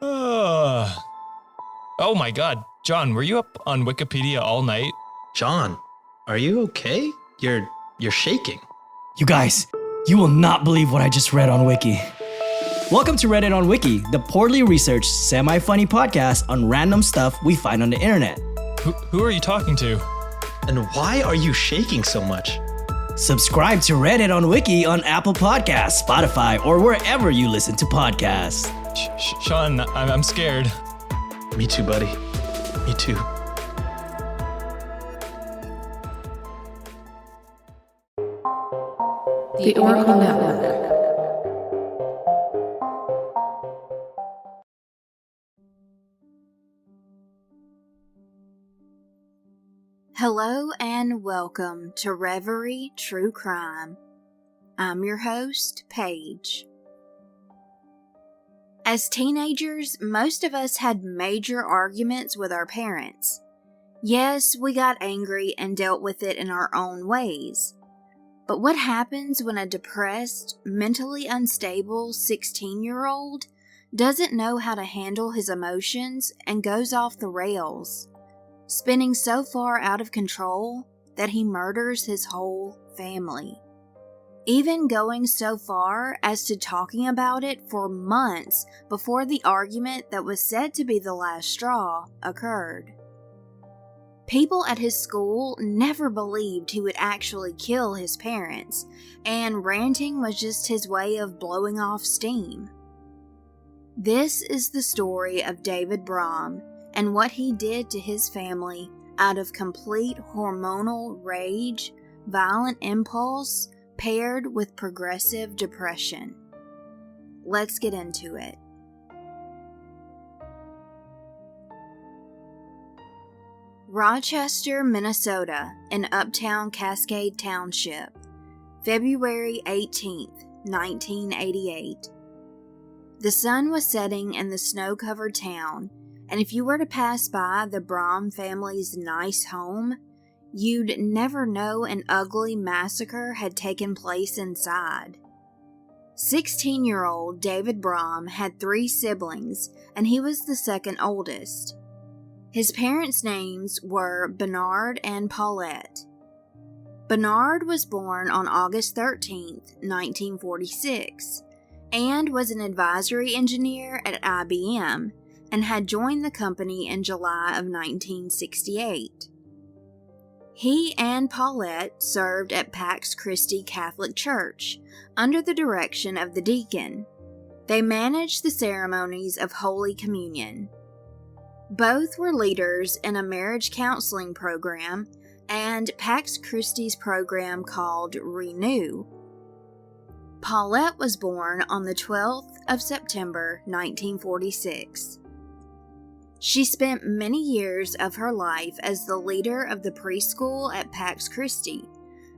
Oh my god. John, were you up on Wikipedia all night? John, are you okay? You're shaking. You guys, you will not believe what I just read on Wiki. Welcome to Reddit on Wiki, the poorly researched, semi-funny podcast on random stuff we find on the internet. Who are you talking to? And why are you shaking so much? Subscribe to Reddit on Wiki on Apple Podcasts, Spotify, or wherever you listen to podcasts. Sean, I'm scared. Me too, buddy. Me too. The Oracle Network. Hello and welcome to Reverie True Crime. I'm your host, Paige. As teenagers, most of us had major arguments with our parents. Yes, we got angry and dealt with it in our own ways. But what happens when a depressed, mentally unstable 16-year-old doesn't know how to handle his emotions and goes off the rails, spinning so far out of control that he murders his whole family? Even going so far as to talking about it for months before the argument that was said to be the last straw occurred. People at his school never believed he would actually kill his parents, and ranting was just his way of blowing off steam. This is the story of David Brom and what he did to his family out of complete hormonal rage, violent impulse, paired with progressive depression. Let's get into it. Rochester, Minnesota, in uptown Cascade Township, February 18th, 1988. The sun was setting in the snow-covered town, and if you were to pass by the Braum family's nice home, you'd never know an ugly massacre had taken place inside. 16-year-old David Brom had 3 siblings, and he was the second oldest. His parents' names were Bernard and Paulette. Bernard was born on August 13, 1946, and was an advisory engineer at IBM and had joined the company in July of 1968. He and Paulette served at Pax Christi Catholic Church under the direction of the deacon. They managed the ceremonies of Holy Communion. Both were leaders in a marriage counseling program and Pax Christi's program called Renew. Paulette was born on the 12th of September, 1946. She spent many years of her life as the leader of the preschool at Pax Christi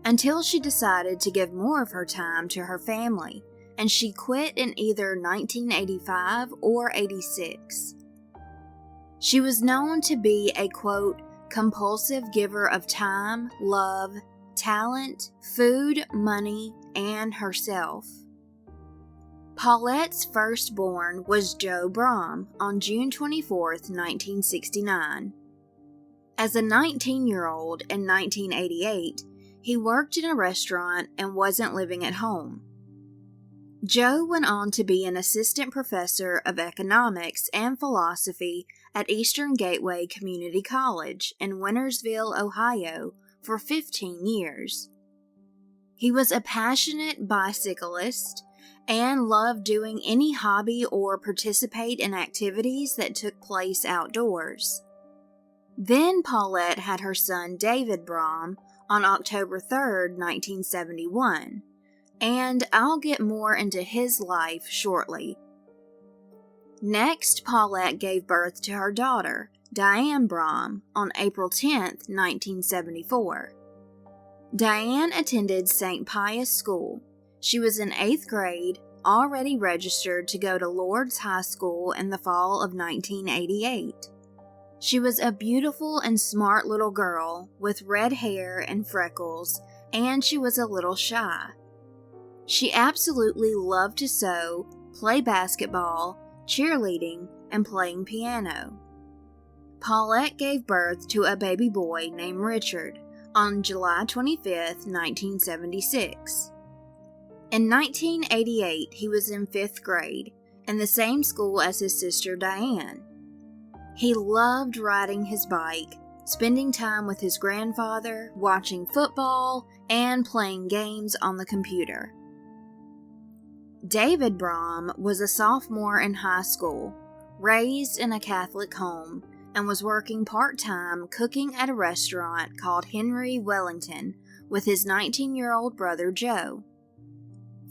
until she decided to give more of her time to her family, and she quit in either 1985 or 86. She was known to be a, quote, compulsive giver of time, love, talent, food, money, and herself. Paulette's firstborn was Joe Brom on June 24, 1969. As a 19-year-old in 1988, he worked in a restaurant and wasn't living at home. Joe went on to be an assistant professor of economics and philosophy at Eastern Gateway Community College in Wintersville, Ohio, for 15 years. He was a passionate bicyclist and loved doing any hobby or participate in activities that took place outdoors. Then Paulette had her son David Brom on October 3, 1971, and I'll get more into his life shortly. Next, Paulette gave birth to her daughter, Diane Brom, on April 10, 1974. Diane attended St. Pius School. She was in 8th grade, already registered to go to Lourdes High School in the fall of 1988. She was a beautiful and smart little girl with red hair and freckles, and she was a little shy. She absolutely loved to sew, play basketball, cheerleading, and playing piano. Paulette gave birth to a baby boy named Richard on July 25, 1976. In 1988, he was in 5th grade, in the same school as his sister Diane. He loved riding his bike, spending time with his grandfather, watching football, and playing games on the computer. David Brom was a sophomore in high school, raised in a Catholic home, and was working part-time cooking at a restaurant called Henry Wellington with his 19-year-old brother Joe.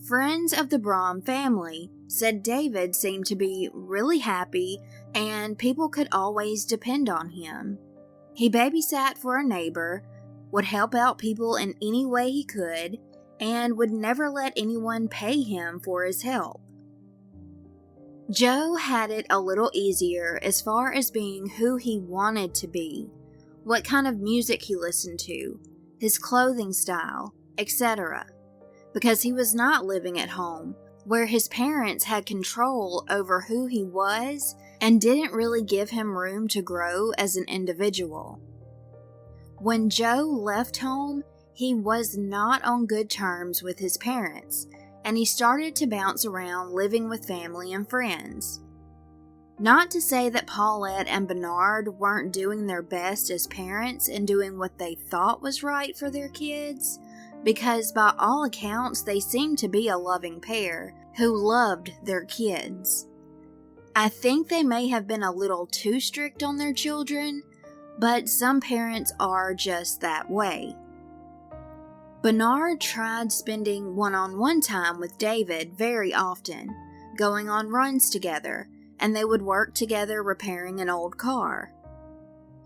Friends of the Brom family said David seemed to be really happy and people could always depend on him. He babysat for a neighbor, would help out people in any way he could, and would never let anyone pay him for his help. Joe had it a little easier as far as being who he wanted to be, what kind of music he listened to, his clothing style, etc., because he was not living at home, where his parents had control over who he was and didn't really give him room to grow as an individual. When Joe left home, he was not on good terms with his parents, and he started to bounce around living with family and friends. Not to say that Paulette and Bernard weren't doing their best as parents and doing what they thought was right for their kids, because by all accounts they seemed to be a loving pair who loved their kids. I think they may have been a little too strict on their children, but some parents are just that way. Bernard tried spending one-on-one time with David very often, going on runs together, and they would work together repairing an old car.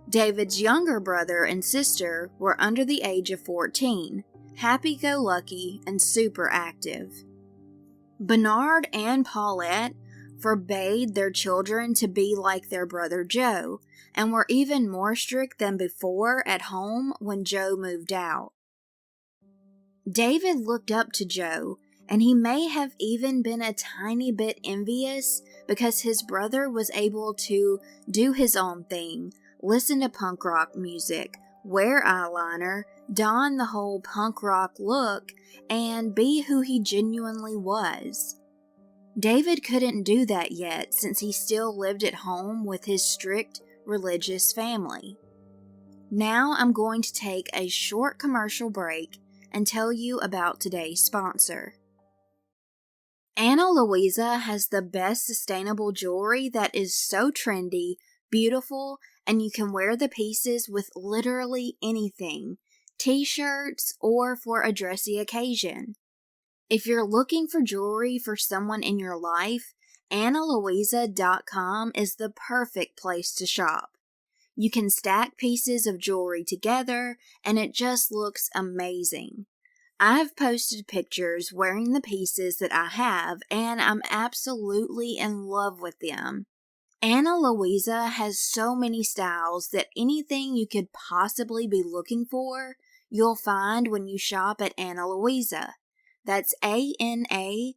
David's younger brother and sister were under the age of 14, happy-go-lucky and super active. Bernard and Paulette forbade their children to be like their brother Joe, and were even more strict than before at home when Joe moved out. David looked up to Joe, and he may have even been a tiny bit envious because his brother was able to do his own thing, listen to punk rock music, wear eyeliner, don the whole punk rock look, and be who he genuinely was. David couldn't do that yet since he still lived at home with his strict religious family. Now I'm going to take a short commercial break and tell you about today's sponsor. Ana Luisa has the best sustainable jewelry that is so trendy, beautiful, and you can wear the pieces with literally anything, t-shirts, or for a dressy occasion. If you're looking for jewelry for someone in your life, analuisa.com is the perfect place to shop. You can stack pieces of jewelry together, and it just looks amazing. I've posted pictures wearing the pieces that I have, and I'm absolutely in love with them. Ana Luisa has so many styles that anything you could possibly be looking for, you'll find when you shop at Ana Luisa. That's ANALUISA.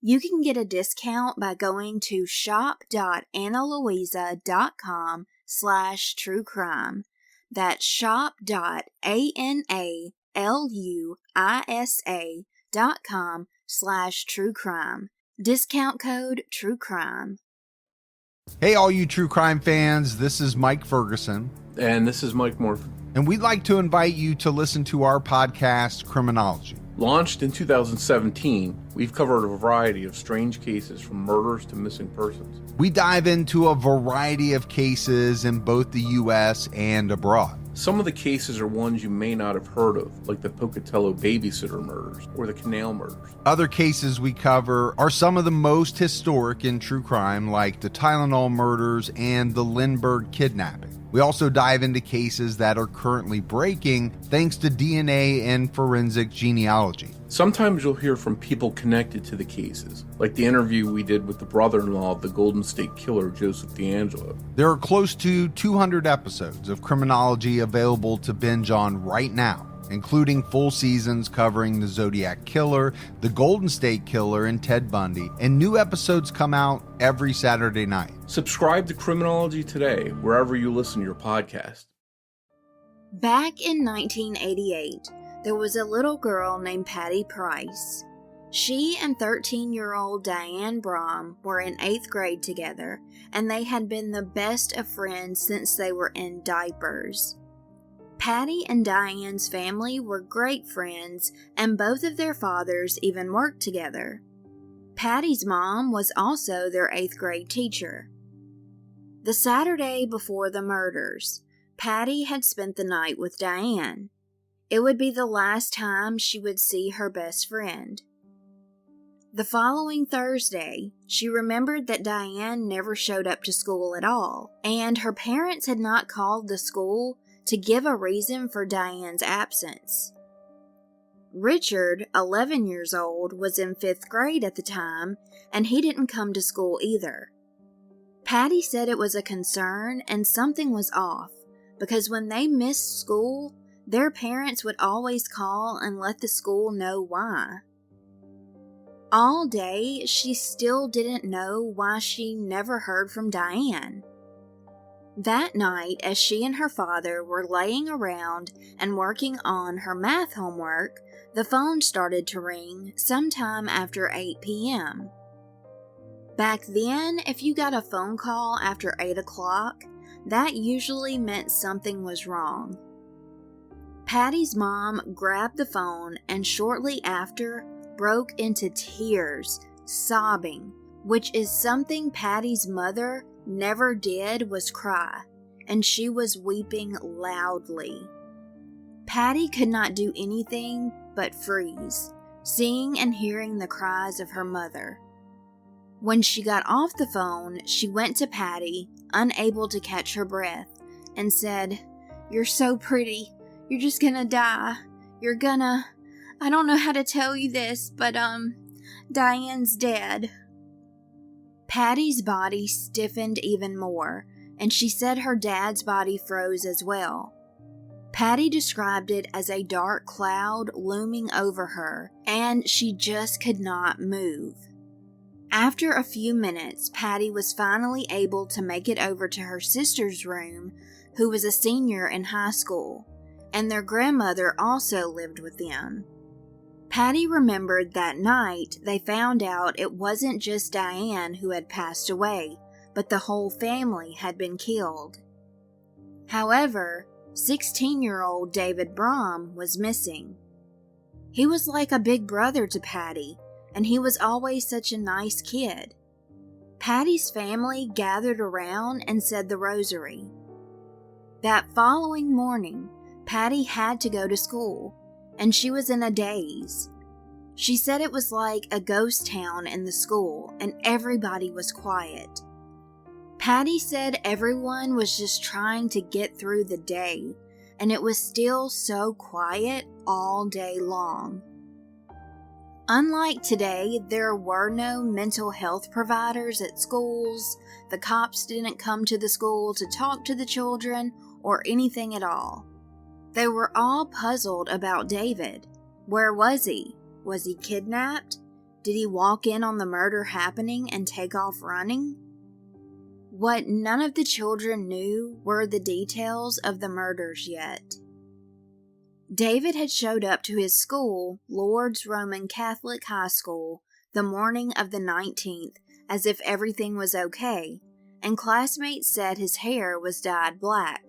You can get a discount by going to shop.analuisa.com/truecrime. That's shop.analuisa.com/truecrime. Discount code TrueCrime. Hey, all you true crime fans, this is Mike Ferguson. And this is Mike Morphin. And we'd like to invite you to listen to our podcast, Criminology. Launched in 2017, we've covered a variety of strange cases from murders to missing persons. We dive into a variety of cases in both the U.S. and abroad. Some of the cases are ones you may not have heard of, like the Pocatello babysitter murders or the Canal murders. Other cases we cover are some of the most historic in true crime, like the Tylenol murders and the Lindbergh kidnapping. We also dive into cases that are currently breaking thanks to DNA and forensic genealogy. Sometimes you'll hear from people connected to the cases, like the interview we did with the brother-in-law of the Golden State Killer, Joseph D'Angelo. There are close to 200 episodes of Criminology available to binge on right now. including full seasons covering the Zodiac Killer, the Golden State Killer, and Ted Bundy, and new episodes come out every Saturday night. Subscribe to Criminology today, wherever you listen to your podcast. Back in 1988, there was a little girl named Patty Price. She and 13-year-old Diane Brom were in 8th grade together, and they had been the best of friends since they were in diapers. Patty and Diane's family were great friends, and both of their fathers even worked together. Patty's mom was also their 8th grade teacher. The Saturday before the murders, Patty had spent the night with Diane. It would be the last time she would see her best friend. The following Thursday, she remembered that Diane never showed up to school at all, and her parents had not called the school to give a reason for Diane's absence. Richard, 11 years old, was in 5th grade at the time, and he didn't come to school either. Patty said it was a concern and something was off, because when they missed school, their parents would always call and let the school know why. All day, she still didn't know why she never heard from Diane. That night, as she and her father were laying around and working on her math homework, the phone started to ring sometime after 8 p.m. Back then, if you got a phone call after 8 o'clock, that usually meant something was wrong. Patty's mom grabbed the phone and shortly after broke into tears, sobbing, which is something Patty's mother never did was cry, and she was weeping loudly. Patty could not do anything but freeze, seeing and hearing the cries of her mother. When she got off the phone, she went to Patty, unable to catch her breath, and said, "You're so pretty. You're just gonna die. I don't know how to tell you this, but, Diane's dead." Patty's body stiffened even more, and she said her dad's body froze as well. Patty described it as a dark cloud looming over her, and she just could not move. After a few minutes, Patty was finally able to make it over to her sister's room, who was a senior in high school, and their grandmother also lived with them. Patty remembered that night they found out it wasn't just Diane who had passed away, but the whole family had been killed. However, 16-year-old David Brom was missing. He was like a big brother to Patty, and he was always such a nice kid. Patty's family gathered around and said the rosary. That following morning, Patty had to go to school, and she was in a daze. She said it was like a ghost town in the school, and everybody was quiet. Patty said everyone was just trying to get through the day, and it was still so quiet all day long. Unlike today, there were no mental health providers at schools, the cops didn't come to the school to talk to the children, or anything at all. They were all puzzled about David. Where was he? Was he kidnapped? Did he walk in on the murder happening and take off running? What none of the children knew were the details of the murders yet. David had showed up to his school, Lourdes Roman Catholic High School, the morning of the 19th, as if everything was okay, and classmates said his hair was dyed black.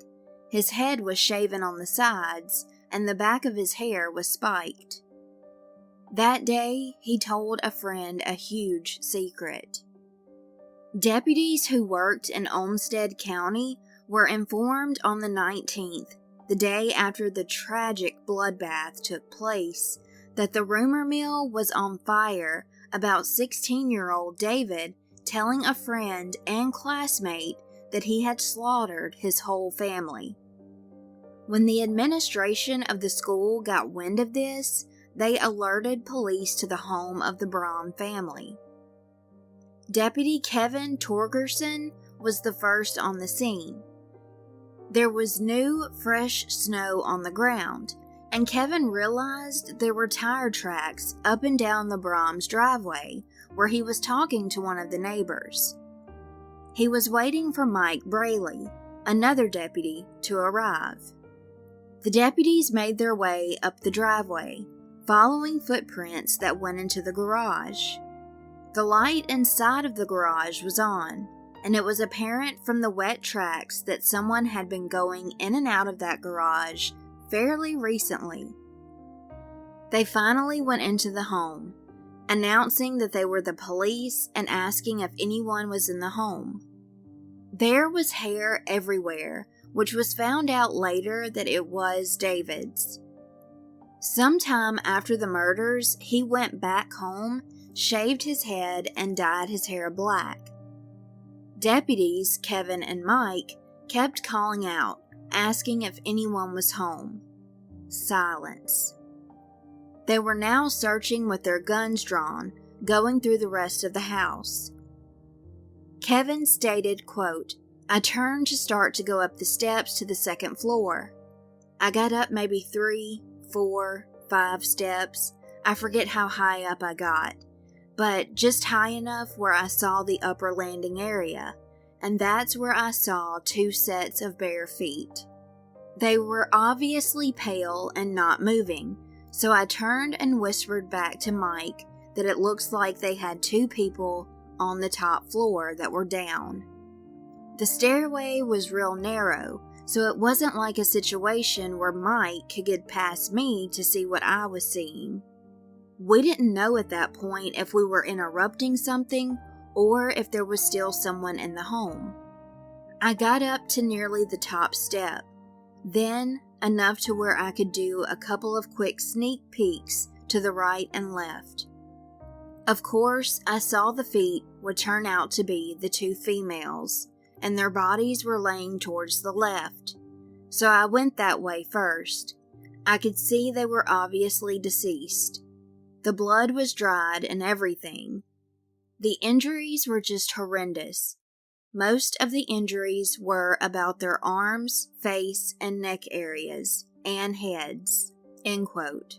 His head was shaven on the sides, and the back of his hair was spiked. That day, he told a friend a huge secret. Deputies who worked in Olmsted County were informed on the 19th, the day after the tragic bloodbath took place, that the rumor mill was on fire about 16-year-old David telling a friend and classmate that he had slaughtered his whole family. When the administration of the school got wind of this, they alerted police to the home of the Braum family. Deputy Kevin Torgerson was the first on the scene. There was new, fresh snow on the ground, and Kevin realized there were tire tracks up and down the Brom's driveway where he was talking to one of the neighbors. He was waiting for Mike Braley, another deputy, to arrive. The deputies made their way up the driveway, following footprints that went into the garage. The light inside of the garage was on, and it was apparent from the wet tracks that someone had been going in and out of that garage fairly recently. They finally went into the home, announcing that they were the police and asking if anyone was in the home. There was hair everywhere, which was found out later that it was David's. Sometime after the murders, he went back home, shaved his head, and dyed his hair black. Deputies, Kevin and Mike, kept calling out, asking if anyone was home. Silence. They were now searching with their guns drawn, going through the rest of the house. Kevin stated, quote, "I turned to start to go up the steps to the second floor. I got up maybe 3, 4, 5 steps. I forget how high up I got, but just high enough where I saw the upper landing area, and that's where I saw 2 sets of bare feet. They were obviously pale and not moving, so I turned and whispered back to Mike that it looks like they had 2 people on the top floor that were down. The stairway was real narrow, so it wasn't like a situation where Mike could get past me to see what I was seeing. We didn't know at that point if we were interrupting something or if there was still someone in the home. I got up to nearly the top step, then enough to where I could do a couple of quick sneak peeks to the right and left. Of course, I saw the feet would turn out to be the 2 females, and their bodies were laying towards the left, so I went that way first. I could see they were obviously deceased. The blood was dried and everything. The injuries were just horrendous. Most of the injuries were about their arms, face, and neck areas, and heads." End quote.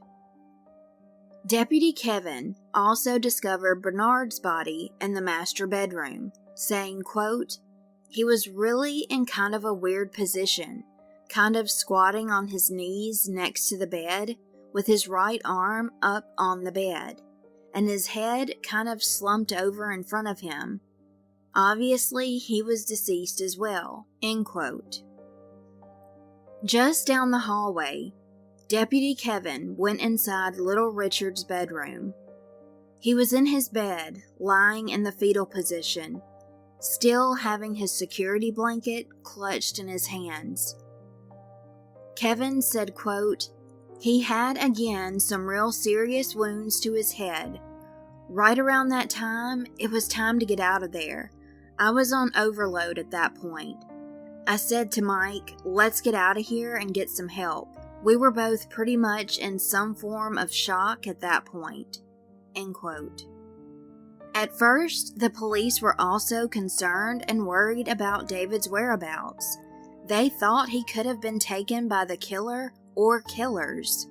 Deputy Kevin also discovered Bernard's body in the master bedroom, saying, quote, "He was really in kind of a weird position, kind of squatting on his knees next to the bed, with his right arm up on the bed, and his head kind of slumped over in front of him. Obviously, he was deceased as well." End quote. Just down the hallway, Deputy Kevin went inside Little Richard's bedroom. He was in his bed, lying in the fetal position, still having his security blanket clutched in his hands. Kevin said, quote, "He had again some real serious wounds to his head. Right around that time, it was time to get out of there. I was on overload at that point. I said to Mike, let's get out of here and get some help. We were both pretty much in some form of shock at that point." End quote. At first, the police were also concerned and worried about David's whereabouts. They thought he could have been taken by the killer or killers.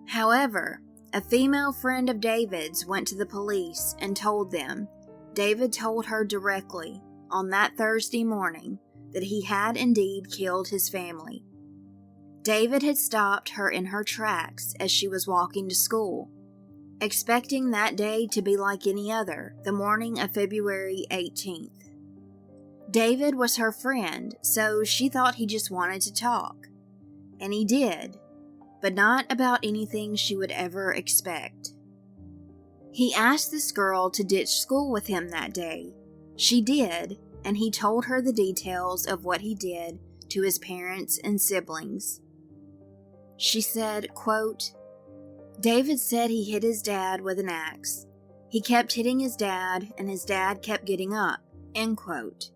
However, a female friend of David's went to the police and told them David told her directly on that Thursday morning that he had indeed killed his family. David had stopped her in her tracks as she was walking to school, expecting that day to be like any other, the morning of February 18th. David was her friend, so she thought he just wanted to talk. And he did, but not about anything she would ever expect. He asked this girl to ditch school with him that day. She did, and he told her the details of what he did to his parents and siblings. She said, quote, "David said he hit his dad with an axe. He kept hitting his dad, and his dad kept getting up." End quote.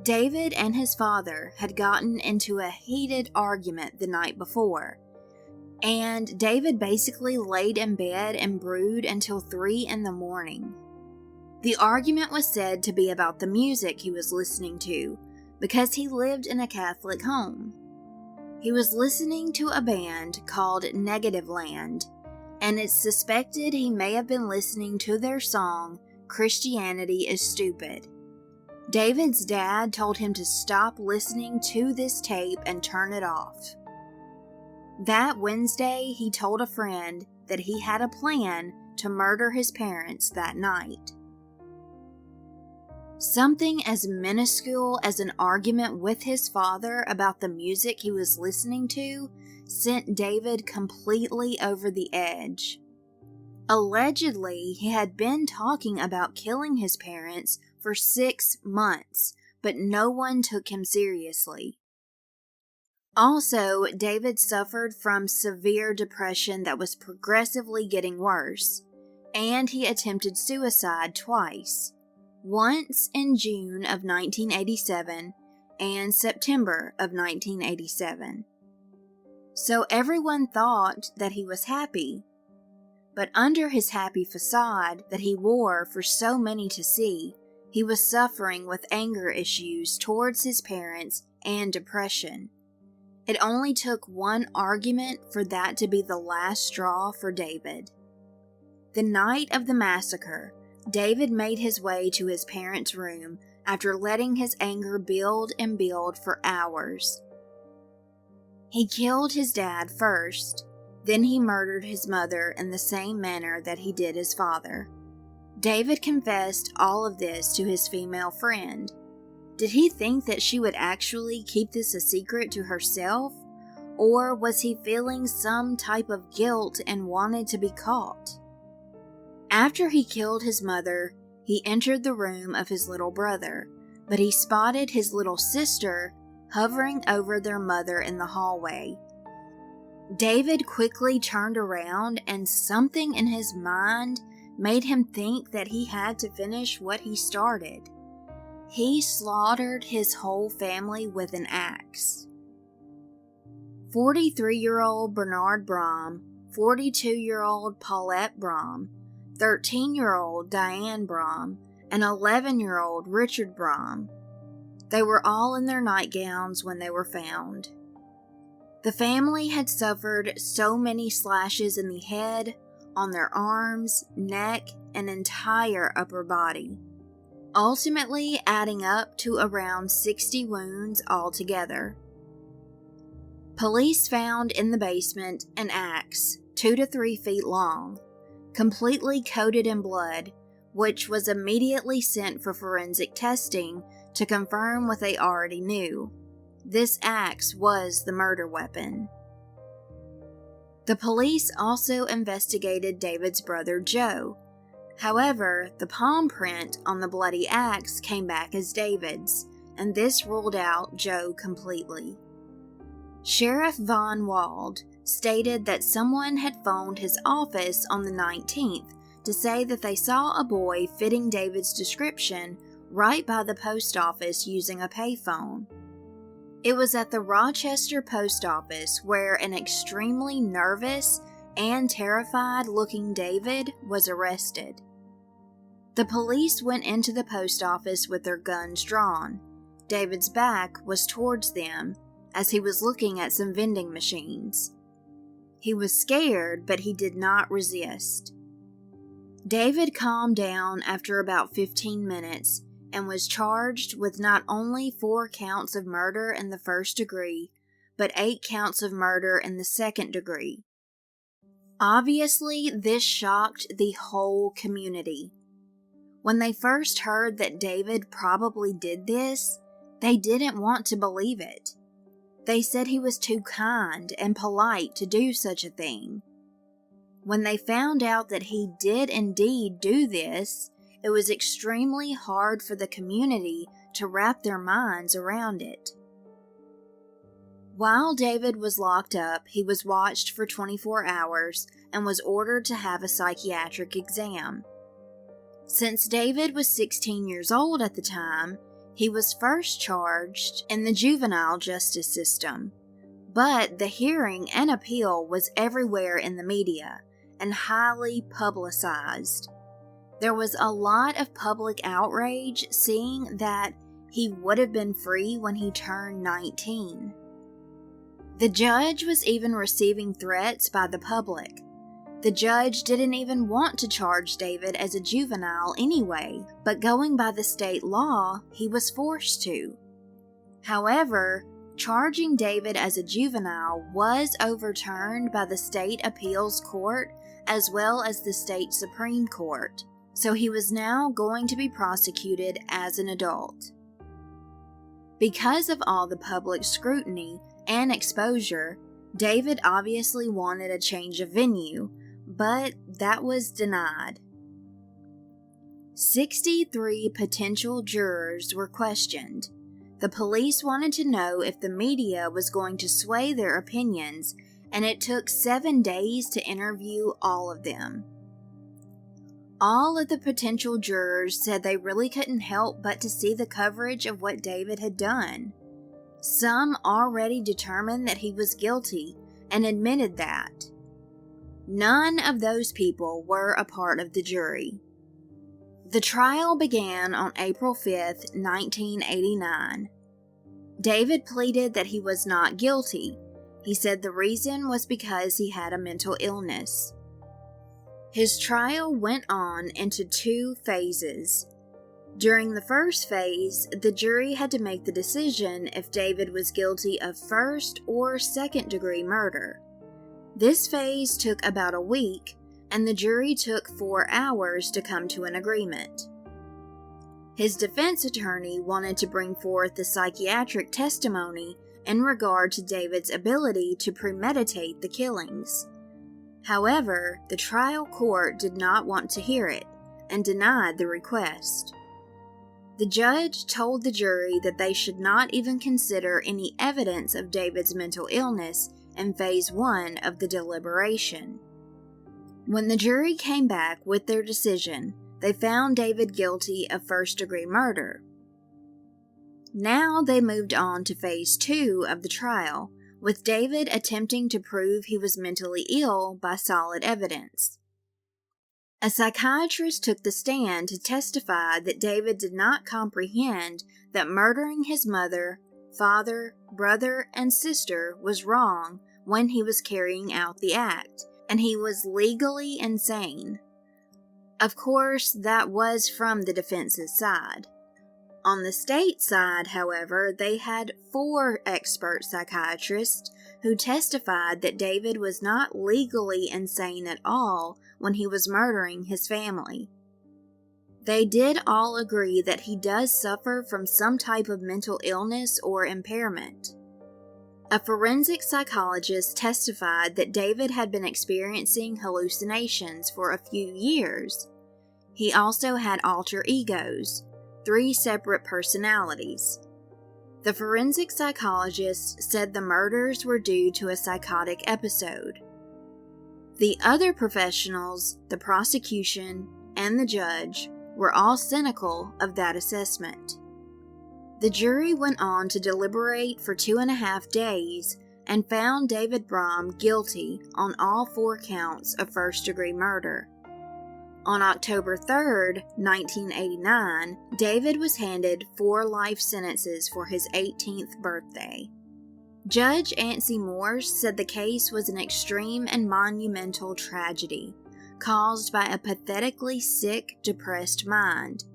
David and his father had gotten into a heated argument the night before, and David basically laid in bed and brewed until 3 in the morning. The argument was said to be about the music he was listening to, because he lived in a Catholic home. He was listening to a band called Negative Land, and it's suspected he may have been listening to their song, Christianity is Stupid. David's dad told him to stop listening to this tape and turn it off. That Wednesday, he told a friend that he had a plan to murder his parents that night. Something as minuscule as an argument with his father about the music he was listening to sent David completely over the edge. Allegedly, he had been talking about killing his parents for 6 months, but no one took him seriously. Also, David suffered from severe depression that was progressively getting worse, and he attempted suicide twice. Once in June of 1987 and September of 1987. So everyone thought that he was happy. But under his happy facade that he wore for so many to see, he was suffering with anger issues towards his parents and depression. It only took one argument for that to be the last straw for David. The night of the massacre, David made his way to his parents' room after letting his anger build and build for hours. He killed his dad first, then he murdered his mother in the same manner that he did his father. David confessed all of this to his female friend. Did he think that she would actually keep this a secret to herself? Or was he feeling some type of guilt and wanted to be caught? After he killed his mother, he entered the room of his little brother, but he spotted his little sister hovering over their mother in the hallway. David quickly turned around, and something in his mind made him think that he had to finish what he started. He slaughtered his whole family with an axe. 43-year-old Bernard Braum, 42-year-old Paulette Braum, 13-year-old Diane Braum, and 11-year-old Richard Braum. They were all in their nightgowns when they were found. The family had suffered so many slashes in the head, on their arms, neck, and entire upper body, ultimately adding up to around 60 wounds altogether. Police found in the basement an axe 2 to 3 feet long, completely coated in blood, which was immediately sent for forensic testing to confirm what they already knew. This axe was the murder weapon. The police also investigated David's brother Joe. However, the palm print on the bloody axe came back as David's, and this ruled out Joe completely. Sheriff Von Wald stated that someone had phoned his office on the 19th to say that they saw a boy fitting David's description right by the post office using a payphone. It was at the Rochester post office where an extremely nervous and terrified-looking David was arrested. The police went into the post office with their guns drawn. David's back was towards them as he was looking at some vending machines. He was scared, but he did not resist. David calmed down after about 15 minutes and was charged with not only 4 counts of murder in the first degree, but 8 counts of murder in the second degree. Obviously, this shocked the whole community. When they first heard that David probably did this, they didn't want to believe it. They said he was too kind and polite to do such a thing. When they found out that he did indeed do this, it was extremely hard for the community to wrap their minds around it. While David was locked up, he was watched for 24 hours and was ordered to have a psychiatric exam. Since David was 16 years old at the time, he was first charged in the juvenile justice system, but the hearing and appeal was everywhere in the media and highly publicized. There was a lot of public outrage seeing that he would have been free when he turned 19. The judge was even receiving threats by the public. The judge didn't even want to charge David as a juvenile anyway, but going by the state law, he was forced to. However, charging David as a juvenile was overturned by the state appeals court as well as the state Supreme Court, so he was now going to be prosecuted as an adult. Because of all the public scrutiny and exposure, David obviously wanted a change of venue, but that was denied. 63 potential jurors were questioned. The police wanted to know if the media was going to sway their opinions, and it took 7 days to interview all of them. All of the potential jurors said they really couldn't help but to see the coverage of what David had done. Some already determined that he was guilty and admitted that. None of those people were a part of the jury. The trial began on April 5th, 1989. David pleaded that he was not guilty. He said the reason was because he had a mental illness. His trial went on into 2 phases. During the first phase, the jury had to make the decision if David was guilty of first or second-degree murder. This phase took about a week, and the jury took 4 hours to come to an agreement. His defense attorney wanted to bring forth the psychiatric testimony in regard to David's ability to premeditate the killings. However, the trial court did not want to hear it and denied the request. The judge told the jury that they should not even consider any evidence of David's mental illness in phase 1 of the deliberation. When the jury came back with their decision, they found David guilty of first-degree murder. Now they moved on to phase 2 of the trial, with David attempting to prove he was mentally ill by solid evidence. A psychiatrist took the stand to testify that David did not comprehend that murdering his mother, father, brother, and sister was wrong when he was carrying out the act, and he was legally insane. Of course, that was from the defense's side. On the state side, however, they had 4 expert psychiatrists who testified that David was not legally insane at all when he was murdering his family. They did all agree that he does suffer from some type of mental illness or impairment. A forensic psychologist testified that David had been experiencing hallucinations for a few years. He also had alter egos, 3 separate personalities. The forensic psychologist said the murders were due to a psychotic episode. The other professionals, the prosecution, and the judge, were all cynical of that assessment. The jury went on to deliberate for 2.5 days and found David Brom guilty on all 4 counts of first-degree murder. On October 3rd, 1989, David was handed 4 life sentences for his 18th birthday. Judge Ancy Morse said the case was an extreme and monumental tragedy, caused by a pathetically sick, depressed mind.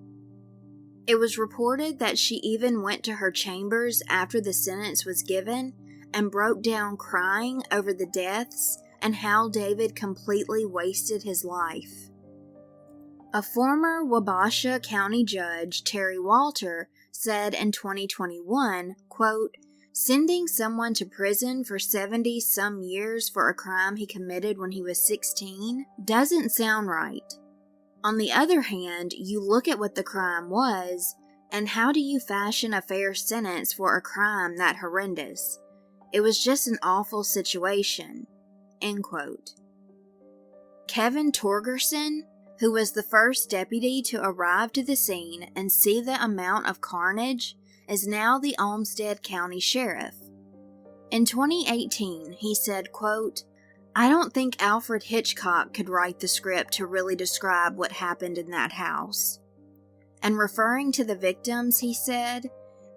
It was reported that she even went to her chambers after the sentence was given and broke down crying over the deaths and how David completely wasted his life. A former Wabasha County judge, Terry Walter, said in 2021, quote, "Sending someone to prison for 70-some years for a crime he committed when he was 16 doesn't sound right. On the other hand, you look at what the crime was, and how do you fashion a fair sentence for a crime that horrendous? It was just an awful situation." End quote. Kevin Torgerson, who was the first deputy to arrive to the scene and see the amount of carnage, is now the Olmsted County Sheriff. In 2018, he said, quote, "I don't think Alfred Hitchcock could write the script to really describe what happened in that house." And referring to the victims, he said,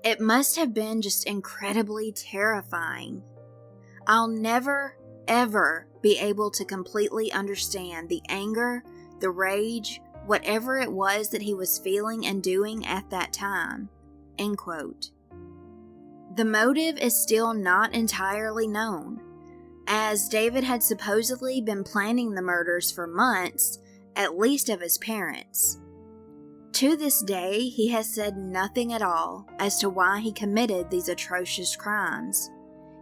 "It must have been just incredibly terrifying. I'll never, ever be able to completely understand the anger, the rage, whatever it was that he was feeling and doing at that time." End quote. The motive is still not entirely known, as David had supposedly been planning the murders for months, at least of his parents. To this day, he has said nothing at all as to why he committed these atrocious crimes.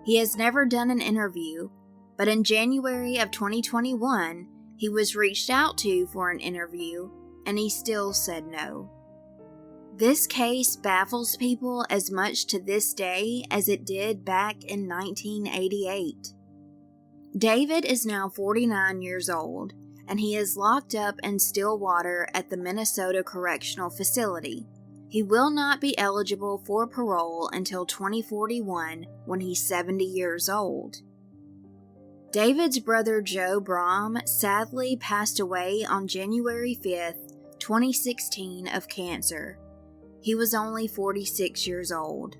He has never done an interview, but in January of 2021, he was reached out to for an interview, and he still said no. This case baffles people as much to this day as it did back in 1988. David is now 49 years old, and he is locked up in Stillwater at the Minnesota Correctional Facility. He will not be eligible for parole until 2041 when he's 70 years old. David's brother Joe Brom sadly passed away on January 5th, 2016 of cancer. He was only 46 years old.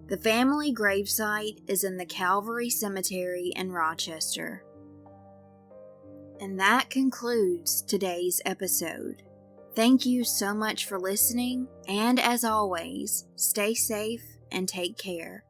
The family gravesite is in the Calvary Cemetery in Rochester. And that concludes today's episode. Thank you so much for listening, and as always, stay safe and take care.